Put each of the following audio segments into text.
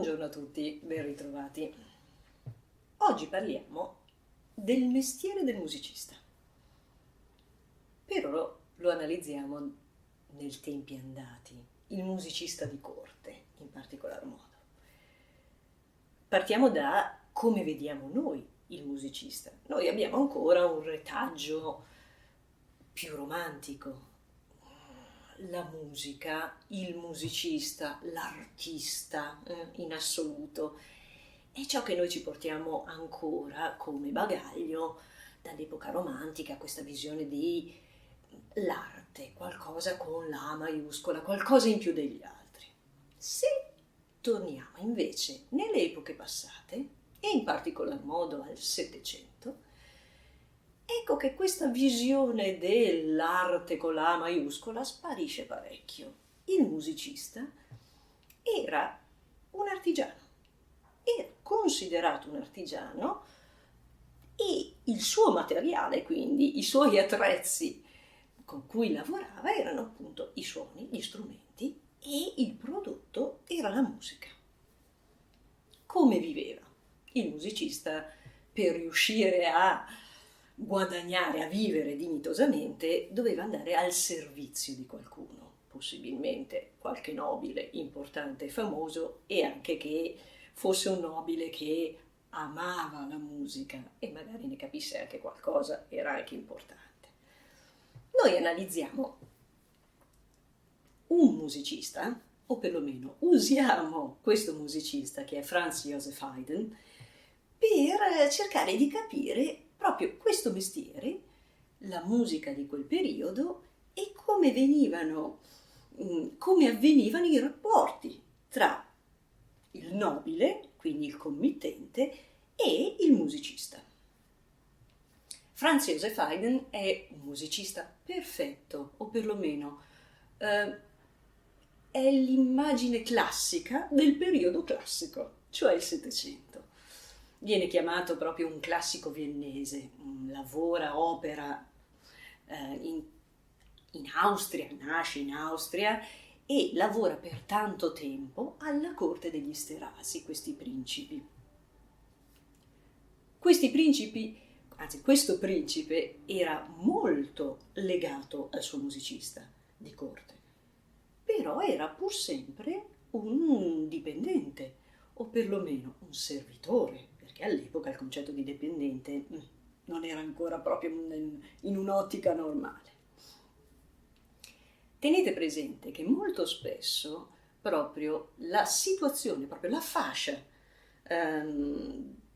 Buongiorno a tutti, ben ritrovati. Oggi parliamo del mestiere del musicista. Però lo analizziamo nei tempi andati, il musicista di corte in particolar modo. Partiamo da come vediamo noi il musicista. Noi abbiamo ancora un retaggio più romantico. La musica, il musicista, l'artista in assoluto è ciò che noi ci portiamo ancora come bagaglio dall'epoca romantica, questa visione di l'arte, qualcosa con la A maiuscola, qualcosa in più degli altri. Se torniamo invece nelle epoche passate, e in particolar modo al Settecento, ecco che questa visione dell'arte con la A maiuscola sparisce parecchio. Il musicista era un artigiano, era considerato un artigiano e il suo materiale, quindi i suoi attrezzi con cui lavorava erano appunto i suoni, gli strumenti e il prodotto era la musica. Come viveva il musicista per riuscire a guadagnare, a vivere dignitosamente, doveva andare al servizio di qualcuno, possibilmente qualche nobile importante e famoso, e anche che fosse un nobile che amava la musica e magari ne capisse anche qualcosa, era anche importante. Noi analizziamo un musicista, o perlomeno usiamo questo musicista che è Franz Joseph Haydn, per cercare di capire proprio questo mestiere, la musica di quel periodo e come avvenivano i rapporti tra il nobile, quindi il committente, e il musicista. Franz Joseph Haydn è un musicista perfetto, o perlomeno è l'immagine classica del periodo classico, cioè il Settecento. Viene chiamato proprio un classico viennese, lavora, opera in Austria, nasce in Austria e lavora per tanto tempo alla corte degli Esterasi, questi principi. Questo principe era molto legato al suo musicista di corte, però era pur sempre un dipendente, o perlomeno un servitore, perché all'epoca il concetto di dipendente non era ancora proprio in un'ottica normale. Tenete presente che molto spesso proprio la situazione, proprio la fascia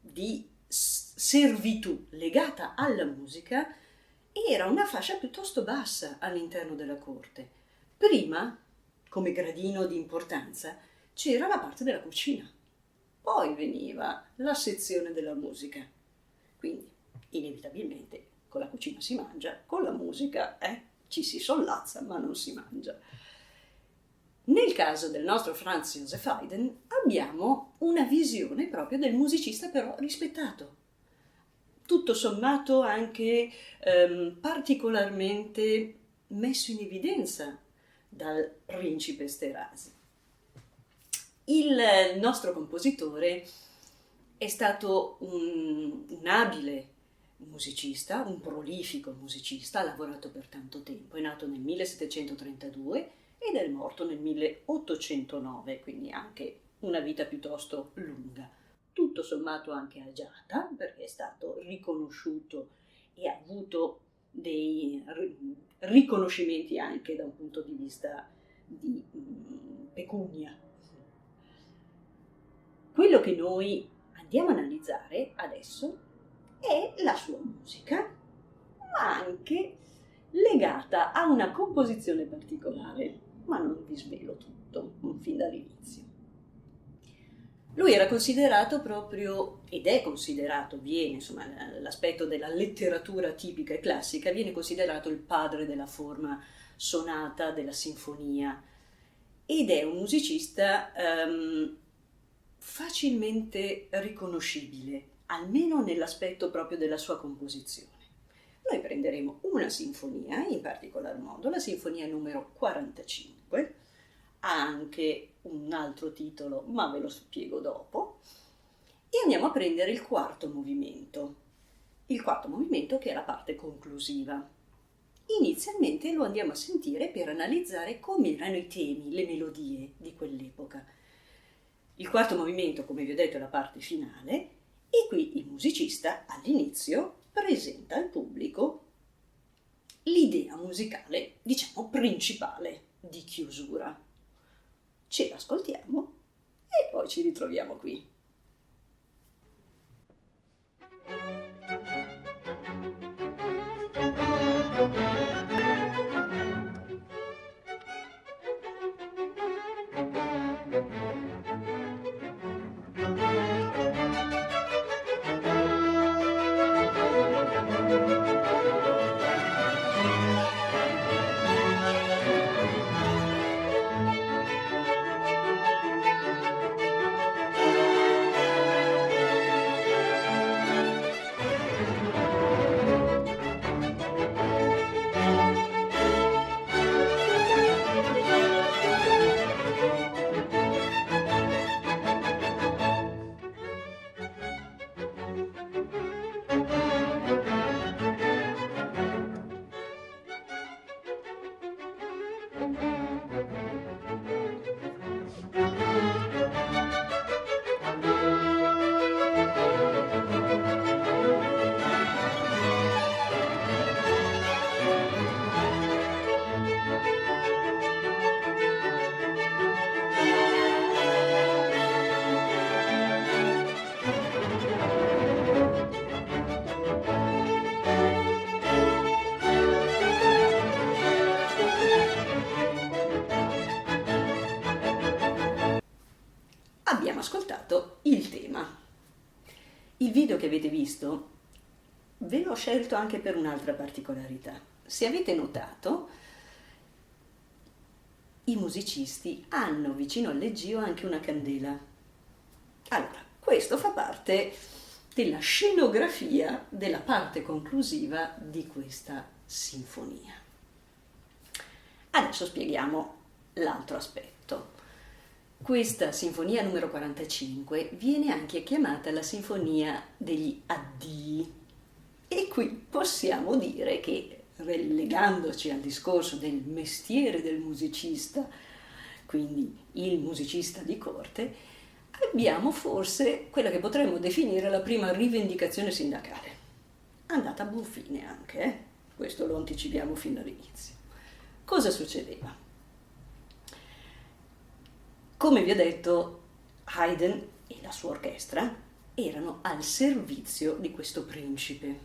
di servitù legata alla musica era una fascia piuttosto bassa all'interno della corte. Prima, come gradino di importanza, c'era la parte della cucina. Poi veniva la sezione della musica. Quindi, inevitabilmente, con la cucina si mangia, con la musica ci si sollazza, ma non si mangia. Nel caso del nostro Franz Joseph Haydn abbiamo una visione proprio del musicista però rispettato. Tutto sommato anche particolarmente messo in evidenza dal principe Esterasi. Il nostro compositore è stato un abile musicista, un prolifico musicista, ha lavorato per tanto tempo, è nato nel 1732 ed è morto nel 1809, quindi anche una vita piuttosto lunga. Tutto sommato anche agiata, perché è stato riconosciuto e ha avuto dei riconoscimenti anche da un punto di vista di pecunia. Quello che noi andiamo a analizzare adesso è la sua musica, ma anche legata a una composizione particolare, ma non vi svelo tutto fin dall'inizio. Lui era considerato proprio, ed è considerato, l'aspetto della letteratura tipica e classica, viene considerato il padre della forma sonata, della sinfonia, ed è un musicista facilmente riconoscibile, almeno nell'aspetto proprio della sua composizione. Noi prenderemo una sinfonia, in particolar modo la sinfonia numero 45, ha anche un altro titolo, ma ve lo spiego dopo. E andiamo a prendere il quarto movimento. Il quarto movimento che è la parte conclusiva. Inizialmente lo andiamo a sentire per analizzare come erano i temi, le melodie di quell'epoca. Il quarto movimento, come vi ho detto, è la parte finale e qui il musicista all'inizio presenta al pubblico l'idea musicale, diciamo, principale di chiusura. Ce l'ascoltiamo e poi ci ritroviamo qui. Abbiamo ascoltato il tema. Il video che avete visto ve l'ho scelto anche per un'altra particolarità. Se avete notato, i musicisti hanno vicino al leggio anche una candela. Allora, questo fa parte della scenografia della parte conclusiva di questa sinfonia. Adesso spieghiamo l'altro aspetto. Questa sinfonia numero 45 viene anche chiamata la sinfonia degli addii e qui possiamo dire che, rilegandoci al discorso del mestiere del musicista, quindi il musicista di corte, abbiamo forse quella che potremmo definire la prima rivendicazione sindacale. Andata a buon fine anche, questo lo anticipiamo fin dall'inizio. Cosa succedeva? Come vi ho detto, Haydn e la sua orchestra erano al servizio di questo principe.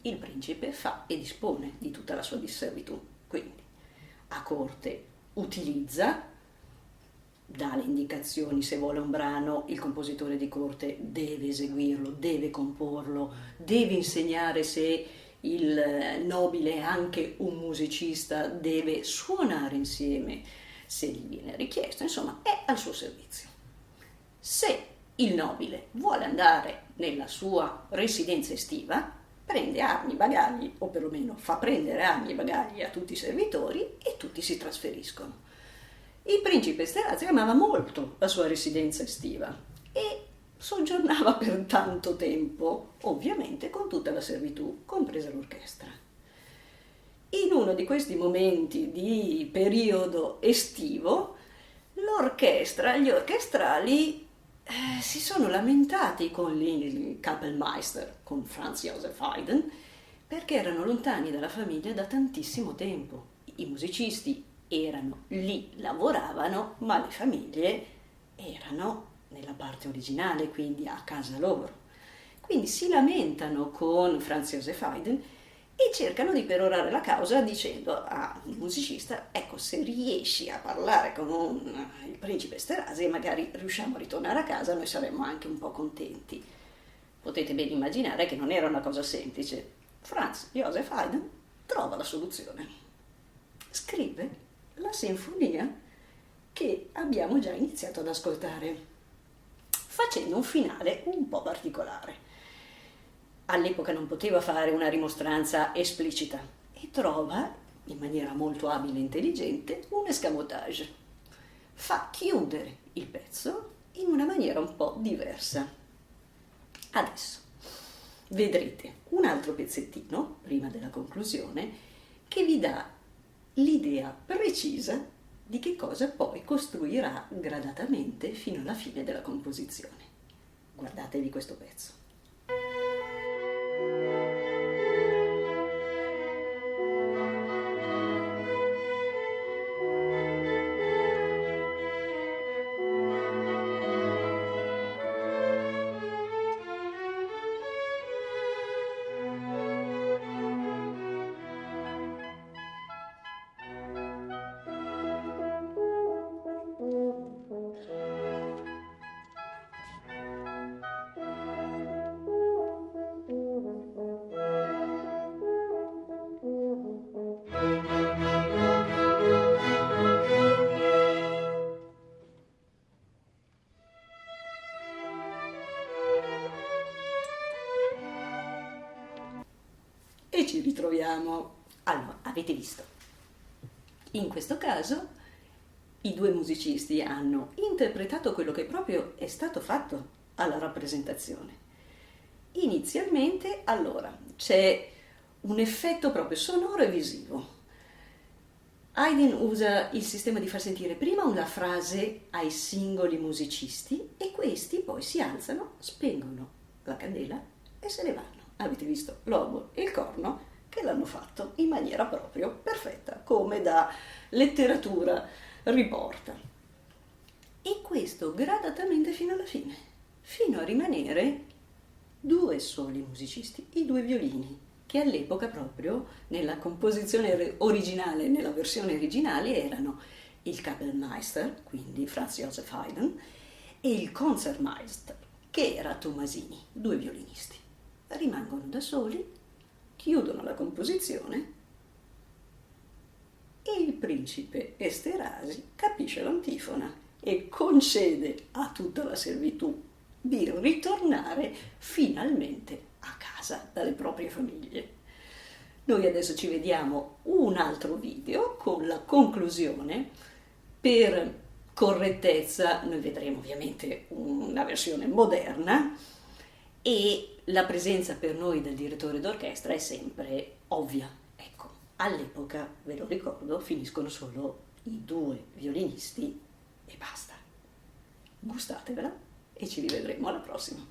Il principe fa e dispone di tutta la sua servitù, quindi a corte utilizza, dà le indicazioni, se vuole un brano il compositore di corte deve eseguirlo, deve comporlo, deve insegnare se il nobile è anche un musicista, deve suonare insieme se gli viene richiesto, insomma è al suo servizio. Se il nobile vuole andare nella sua residenza estiva, prende armi, bagagli, o perlomeno fa prendere armi e bagagli a tutti i servitori e tutti si trasferiscono. Il principe Esterhazy amava molto la sua residenza estiva e soggiornava per tanto tempo, ovviamente con tutta la servitù, compresa l'orchestra. In uno di questi momenti di periodo estivo, l'orchestra, gli orchestrali si sono lamentati con il Kapellmeister, con Franz Joseph Haydn, perché erano lontani dalla famiglia da tantissimo tempo. I musicisti erano lì, lavoravano, ma le famiglie erano nella parte originale, quindi a casa loro. Quindi si lamentano con Franz Joseph Haydn e cercano di perorare la causa dicendo al musicista: ecco, se riesci a parlare con il principe Esterhazy magari riusciamo a ritornare a casa, noi saremmo anche un po' contenti. Potete ben immaginare che non era una cosa semplice. Franz Joseph Haydn trova la soluzione. Scrive la sinfonia che abbiamo già iniziato ad ascoltare, facendo un finale un po' particolare. All'epoca non poteva fare una rimostranza esplicita e trova, in maniera molto abile e intelligente, un escamotage. fa chiudere il pezzo in una maniera un po' diversa. Adesso vedrete un altro pezzettino, prima della conclusione, che vi dà l'idea precisa di che cosa poi costruirà gradatamente fino alla fine della composizione. Guardatevi questo pezzo. E ci ritroviamo. Allora, avete visto? In questo caso i due musicisti hanno interpretato quello che proprio è stato fatto alla rappresentazione. Inizialmente, allora, c'è un effetto proprio sonoro e visivo. Haydn usa il sistema di far sentire prima una frase ai singoli musicisti e questi poi si alzano, spengono la candela e se ne vanno. Avete visto l'oboe e il corno che l'hanno fatto in maniera proprio perfetta, come da letteratura riporta. E questo gradatamente fino alla fine, fino a rimanere due soli musicisti, i due violini, che all'epoca proprio nella composizione originale, nella versione originale erano il Kapellmeister, quindi Franz Joseph Haydn, e il Concertmeister, che era Tomasini, due violinisti. Rimangono da soli, chiudono la composizione e il principe Esterasi capisce l'antifona e concede a tutta la servitù di ritornare finalmente a casa dalle proprie famiglie. Noi adesso ci vediamo un altro video con la conclusione. Per correttezza noi vedremo ovviamente una versione moderna e la presenza per noi del direttore d'orchestra è sempre ovvia. Ecco, all'epoca, ve lo ricordo, finiscono solo i due violinisti e basta. Gustatevela e ci rivedremo alla prossima.